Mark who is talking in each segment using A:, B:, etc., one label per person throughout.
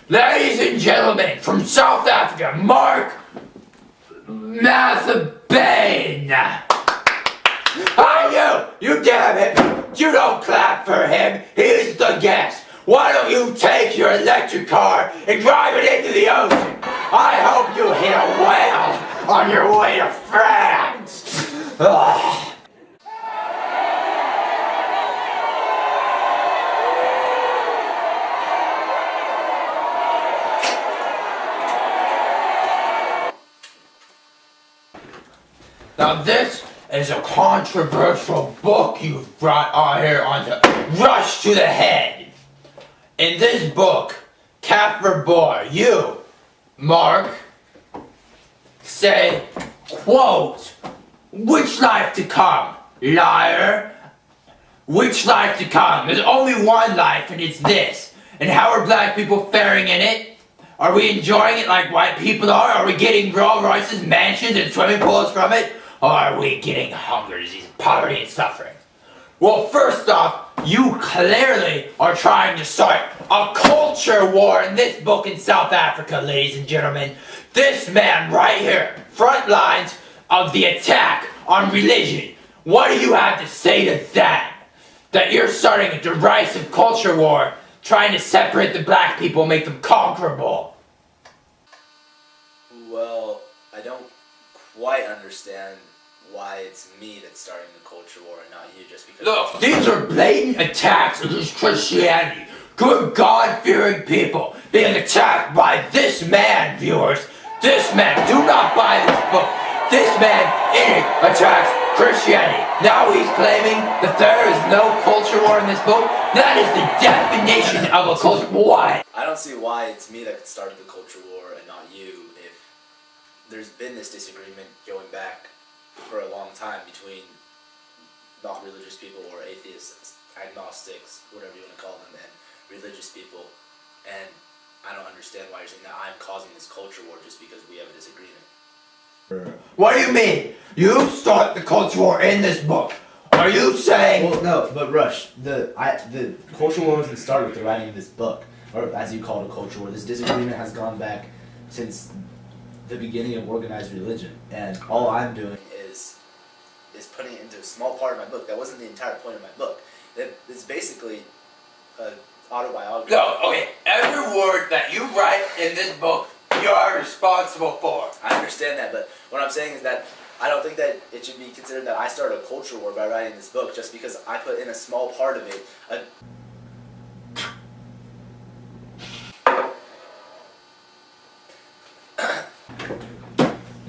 A: Ladies and gentlemen, from South Africa, Mark Mathabane. Hi, you damn it! You don't clap for him, he's the guest. Why don't you take your electric car and drive it into the ocean? I hope you hit a whale on your way to France. Ugh. Now this is a controversial book you've brought on here on the Rush to the Head. In this book, Caspar Bohr, you, Mark, say, quote, which life to come, liar? Which life to come? There's only one life and it's this. And how are black people faring in it? Are we enjoying it like white people are? Are we getting Rolls Royces, mansions, and swimming pools from it? Or are we getting hunger, disease, poverty, and suffering? Well, first off, you clearly are trying to start a culture war in this book in South Africa, ladies and gentlemen. This man right here, front lines of the attack on religion. What do you have to say to that? That you're starting a derisive culture war, trying to separate the black people, make them conquerable.
B: Well, I don't quite understand why it's me that's starting the culture war and not you, just because...
A: Look, these are blatant attacks against Christianity. Good God-fearing people being attacked by this man, viewers. This man, do not buy this book. This man in it attacks Christianity. Now he's claiming that there is no culture war in this book. That is the definition of a culture war. Why?
B: I don't see why it's me that started the culture war and not you if there's been this disagreement going back for a long time between not religious people or atheists, agnostics, whatever you want to call them, and religious people. And I don't understand why you're saying that I'm causing this culture war just because we have a disagreement.
A: What do you mean? You start the culture war in this book. Are you saying...
C: Well, no, but Rush, the culture war wasn't started with the writing of this book, or as you call it, a culture war. This disagreement has gone back since the beginning of organized religion, and all I'm doing is putting it into a small part of my book. That wasn't the entire point of my book. It's basically an autobiography.
A: No, okay, every word that you write in this book, you are responsible for.
B: I understand that, but what I'm saying is that I don't think that it should be considered that I started a culture war by writing this book just because I put in a small part of it.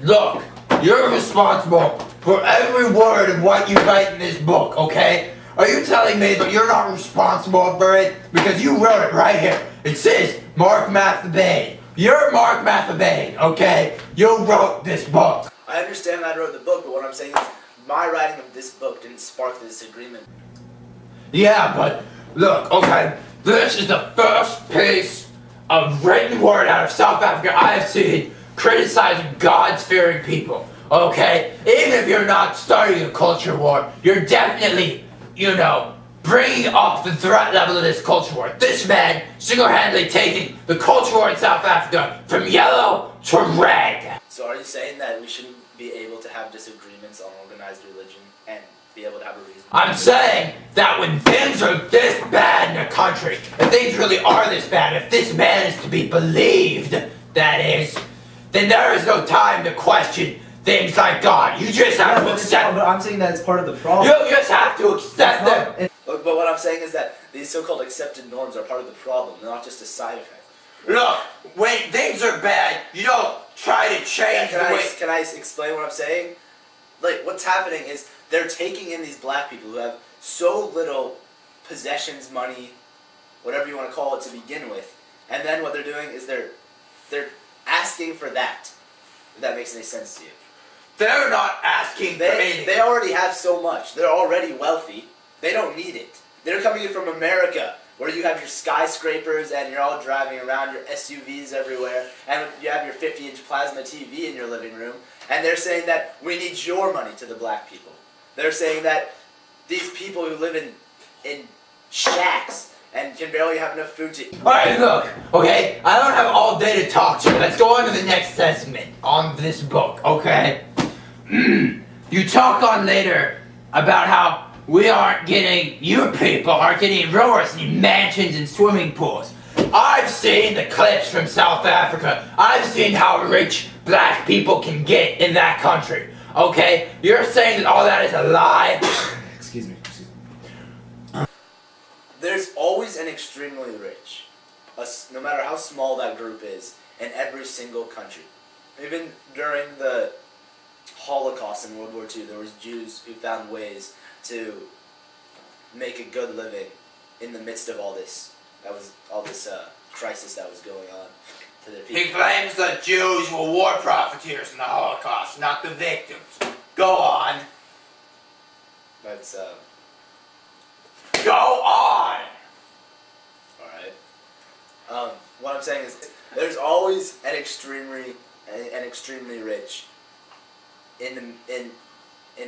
A: Look, you're responsible for every word of what you write in this book, okay? Are you telling me that you're not responsible for it? Because you wrote it right here. It says Mark Mathabane. You're Mark Mathabane, okay? You wrote this book.
B: I understand that I wrote the book, but what I'm saying is my writing of this book didn't spark the disagreement.
A: Yeah, but look, okay, this is the first piece of written word out of South Africa I have seen criticizing God-fearing people, okay? Even if you're not starting a culture war, you're definitely, bringing up the threat level of this culture war. This man single-handedly taking the culture war in South Africa from yellow to red.
B: So are you saying that we shouldn't be able to have disagreements on organized religion and be able to have a reason?
A: I'm saying that when things are this bad in a country, if things really are this bad, if this man is to be believed, that is, then there is no time to question things like God. You just have to accept.
C: But I'm saying that it's part of the problem.
A: You just have to accept them.
B: But what I'm saying is that these so-called accepted norms are part of the problem, not just a side effect.
A: Look, when things are bad, you don't try to change the way.
B: Can I explain what I'm saying? Like, what's happening is they're taking in these black people who have so little possessions, money, whatever you want to call it to begin with, and then what they're doing is they're asking for that. If that makes any sense to you.
A: They're not asking for anything.
B: They already have so much. They're already wealthy. They don't need it. They're coming in from America, where you have your skyscrapers and you're all driving around your SUVs everywhere, and you have your 50-inch plasma TV in your living room, and they're saying that we need your money to the black people. They're saying that these people who live in shacks and can barely have enough food to eat.
A: Alright, look, okay? I don't have all day to talk to you. Let's go on to the next segment on this book, okay? You talk on later about how you people aren't getting rowers and mansions and swimming pools. I've seen the clips from South Africa. I've seen how rich black people can get in that country, okay? You're saying that all that is a lie?
C: Excuse me.
B: There's always an extremely rich, no matter how small that group is, in every single country. Even during the Holocaust in World War II, there was Jews who found ways to make a good living in the midst of all this crisis that was going on to their people.
A: He claims that Jews were war profiteers in the Holocaust, not the victims. Go on.
B: That's
A: Go on!
B: Alright. What I'm saying is, there's always an extremely rich in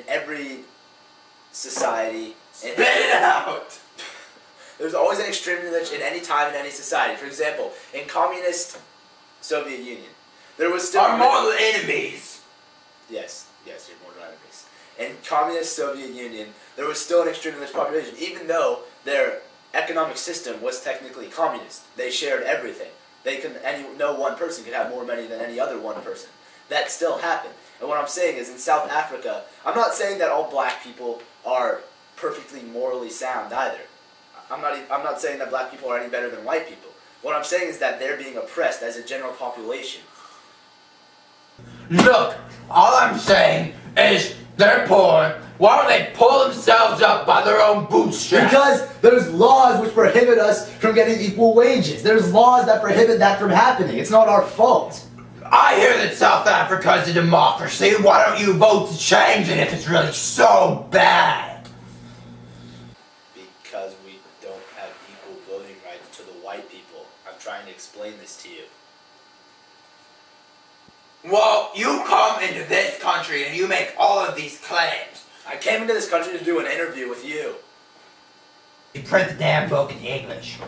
B: every society.
A: Spit it out!
B: There's always an extremely rich in any time in any society. For example, in communist Soviet Union, there was still
A: our mortal enemies.
B: Yes, your mortal enemies. In communist Soviet Union, there was still an extremely rich population, even though their economic system was technically communist. They shared everything. No one person could have more money than any other one person. That still happened. And what I'm saying is, in South Africa, I'm not saying that all black people are perfectly morally sound either. I'm not saying that black people are any better than white people. What I'm saying is that they're being oppressed as a general population.
A: Look, all I'm saying is they're poor. Why don't they pull themselves up by their own bootstraps?
C: Because there's laws which prohibit us from getting equal wages. There's laws that prohibit that from happening. It's not our fault.
A: I hear that South Africa is a democracy. Why don't you vote to change it if it's really so bad?
B: Because we don't have equal voting rights to the white people. I'm trying to explain this to you.
A: Well, you come into this country and you make all of these claims.
B: I came into this country to do an interview with you.
A: You print the damn book in English.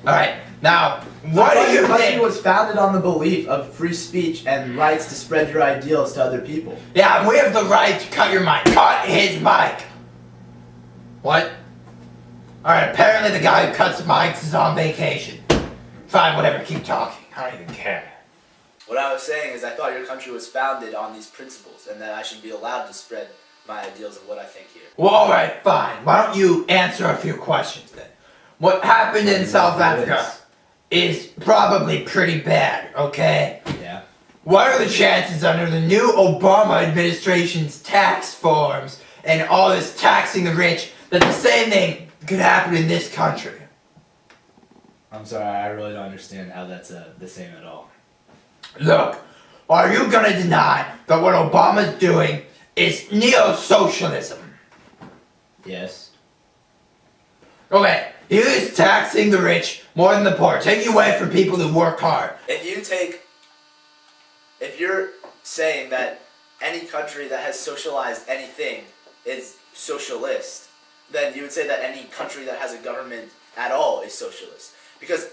A: Alright, now, what do you
C: The country
A: think?
C: was founded on the belief of free speech and rights to spread your ideals to other people.
A: Yeah, and we have the right to cut your mic. Cut his mic. What? Alright, apparently the guy who cuts mics is on vacation. Fine, whatever, keep talking. I don't even care.
B: What I was saying is I thought your country was founded on these principles and that I should be allowed to spread my ideals of what I think here.
A: Well, alright, fine. Why don't you answer a few questions then? What happened in South Africa is probably pretty bad, okay?
C: Yeah.
A: What are the chances under the new Obama administration's tax forms and all this taxing the rich that the same thing could happen in this country?
C: I'm sorry, I really don't understand how that's the same at all.
A: Look, are you gonna deny that what Obama's doing is neo-socialism?
C: Yes.
A: Okay, he is taxing the rich more than the poor, taking away from people who work hard.
B: If you're saying that any country that has socialized anything is socialist, then you would say that any country that has a government at all is socialist. Because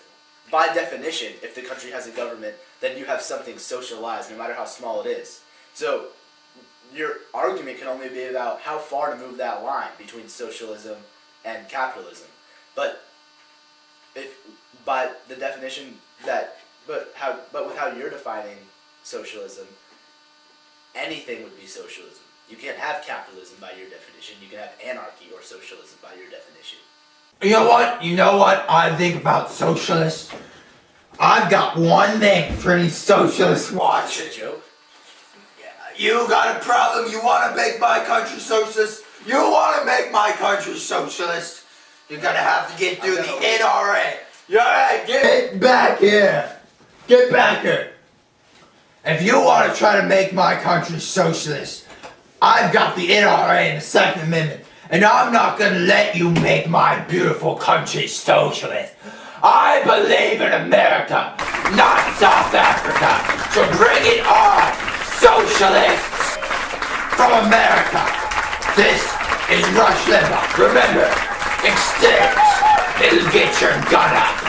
B: by definition, if the country has a government, then you have something socialized, no matter how small it is. So your argument can only be about how far to move that line between socialism and capitalism. But if by the definition but with how you're defining socialism, anything would be socialism. You can't have capitalism by your definition. You can have anarchy or socialism by your definition.
A: You know what I think about socialists? I've got one thing for any socialist watching.
B: It's a joke.
A: You got a problem? You want to make my country socialist? You want to make my country socialist? You're gonna have to get through the NRA. Yeah, get back here. Get back here. If you want to try to make my country socialist, I've got the NRA and the Second Amendment, and I'm not gonna let you make my beautiful country socialist. I believe in America, not South Africa. So bring it on, socialists from America. This is Rush Limbaugh. Remember, extinct. It'll get your gut up.